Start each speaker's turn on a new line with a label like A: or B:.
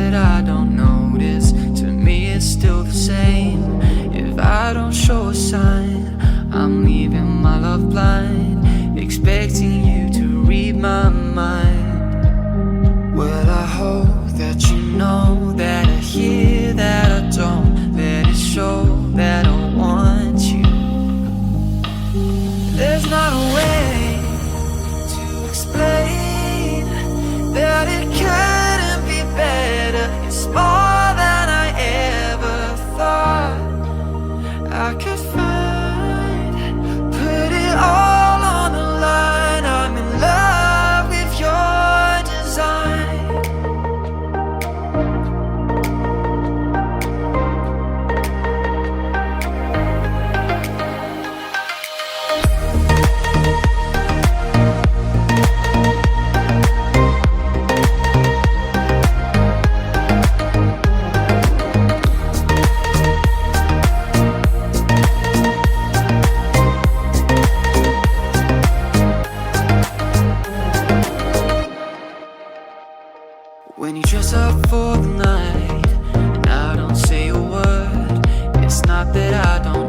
A: that I don't notice. To me it's still the same. If I don't show a sign, I'm leaving my love blind, expecting you to read my mind. Well, I hope that you know that I hear that I don't. Let it show that I want you. There's not a way to explain that it couldn't be better. It's more than I ever thought I could find. Put it all on the line. I'm in love with your design. When you dress up for the night and I don't say a word, it's not that I don't